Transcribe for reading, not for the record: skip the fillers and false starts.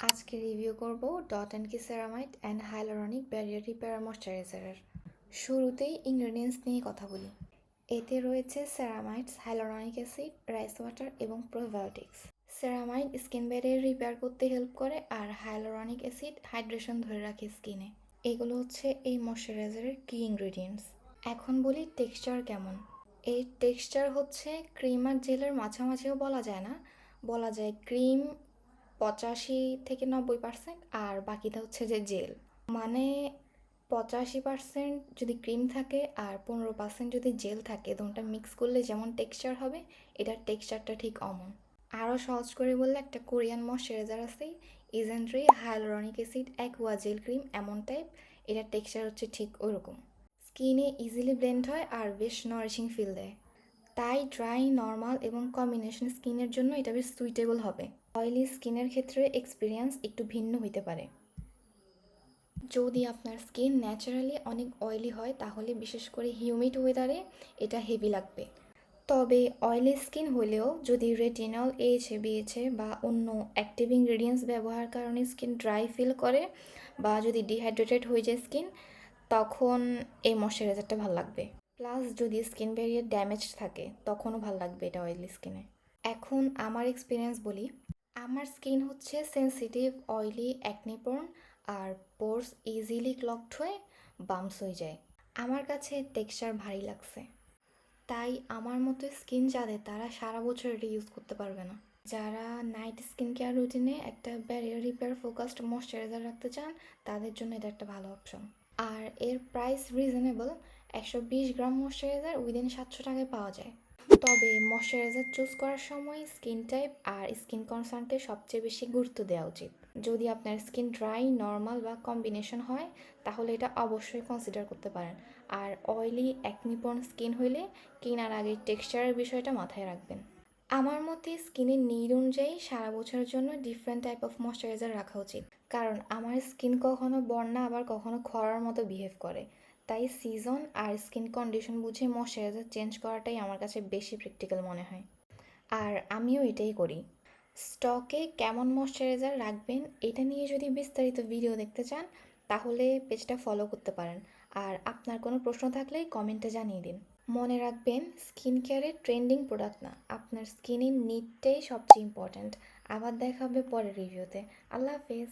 আজকে রিভিউ করব dot and কি ceramide and hyaluronic barrier repair ময়শ্চারাইজারের। শুরুতেই ইনগ্রেডিয়েন্টস নিয়ে কথা বলি। এতে রয়েছে ceramides, hyaluronic acid, rice water এবং probiotics. Ceramide skin barrier repair করতে হেল্প করে আর হাইলোরনিক অ্যাসিড হাইড্রেশন ধরে রাখে স্কিনে। এগুলো হচ্ছে এই ময়শ্চারাইজারের কি ইনগ্রেডিয়েন্টস। এখন বলি টেক্সচার কেমন। এই টেক্সচার হচ্ছে ক্রিম আর জেলের মাঝামাঝিও বলা যায় না, বলা যায় ক্রিম 85 থেকে 90% আর বাকিটা হচ্ছে যে জেল। মানে 85% যদি ক্রিম থাকে আর 15% যদি জেল থাকে, দুটোটা মিক্স করলে যেমন টেক্সচার হবে, এটার টেক্সচারটা ঠিক অমন। আরও সহজ করে বললে একটা কোরিয়ান ময়শ্চারাইজার আছে, Isntree hyaluronic acid aqua gel cream, এমন টাইপ। এটার টেক্সচার হচ্ছে ঠিক ওইরকম। স্কিনে ইজিলি ব্লেন্ড হয় আর বেশ নারিশিং ফিল দেয়। তাই ড্রাই, নর্মাল এবং কম্বিনেশন স্কিনের জন্য এটা বেশ সুইটেবল হবে। অয়েলি স্কিনের ক্ষেত্রে এক্সপিরিয়েন্স একটু ভিন্ন হতে পারে। যদি আপনার স্কিন ন্যাচারালি অনেক অয়েলি হয় তাহলে বিশেষ করে হিউমিড ওয়েদারে এটা হেভি লাগবে। তবে অয়েলি স্কিন হলেও যদি রেটিনল, এইচএ, বিএচএ বা অন্য অ্যাক্টিভ ইনগ্রেডিয়েন্টস ব্যবহার কারণে স্কিন ড্রাই ফিল করে বা যদি ডিহাইড্রেটেড হয়ে যায় স্কিন, তখন এই ময়শ্চারাইজারটা ভালো লাগবে। প্লাস যদি স্কিন ব্যারিয়ার ড্যামেজ থাকে তখনও ভালো লাগবে এটা অয়েলি স্কিনে। এখন আমার এক্সপিরিয়েন্স বলি। আমার স্কিন হচ্ছে সেনসিটিভ, অয়েলি, অ্যাকনিপ্রোন আর পোর্স ইজিলি ক্লগড হয়ে বাম্পস হয়ে যায়। আমার কাছে টেক্সচার ভারী লাগছে। তাই আমার মতো স্কিন যাদের, তারা সারা বছর এটা ইউজ করতে পারবে না। যারা নাইট স্কিন কেয়ার রুটিনে একটা ব্যারিয়ার রিপেয়ার ফোকাসড ময়শ্চারাইজার রাখতে চান, তাদের জন্য এটা একটা ভালো অপশন। আর এর প্রাইস রিজনেবল। 120 গ্রাম ময়শ্চারাইজার উইদিন 700 টাকায় পাওয়া যায়। তবে ময়শ্চারাইজার চুজ করার সময় স্কিন টাইপ আর স্কিন কনসার্নকে সবচেয়ে বেশি গুরুত্ব দেওয়া উচিত। যদি আপনার স্কিন ড্রাই, নর্মাল বা কম্বিনেশন হয় তাহলে এটা অবশ্যই কনসিডার করতে পারেন। আর অয়েলি, অ্যাকনিপ্রোন স্কিন হইলে কেনার আগে টেক্সচারের বিষয়টা মাথায় রাখবেন। আমার মতে স্কিনের নিড অনুযায়ী সারা বছরের জন্য ডিফারেন্ট টাইপ অফ ময়শ্চারাইজার রাখা উচিত। কারণ আমার স্কিন কখনো বন্যা আবার কখনো খরার মতো বিহেভ করে। তাই সিজন আর স্কিন কন্ডিশন বুঝে ময়শ্চারাইজার চেঞ্জ করাটাই আমার কাছে বেশি প্র্যাকটিক্যাল মনে হয়। আর আমিও এটাই করি। স্টকে কেমন ময়শ্চারাইজার রাখবেন এটা নিয়ে যদি বিস্তারিত ভিডিও দেখতে চান তাহলে পেজটা ফলো করতে পারেন। আর আপনার কোনো প্রশ্ন থাকলে কমেন্টে জানিয়ে দিন। মনে রাখবেন, স্কিন কেয়ারের ট্রেন্ডিং প্রোডাক্ট না, আপনার স্কিনের নিডটাই সবচেয়ে ইম্পর্ট্যান্ট। আবার দেখা হবে পরের রিভিউতে। আল্লাহ হাফেজ।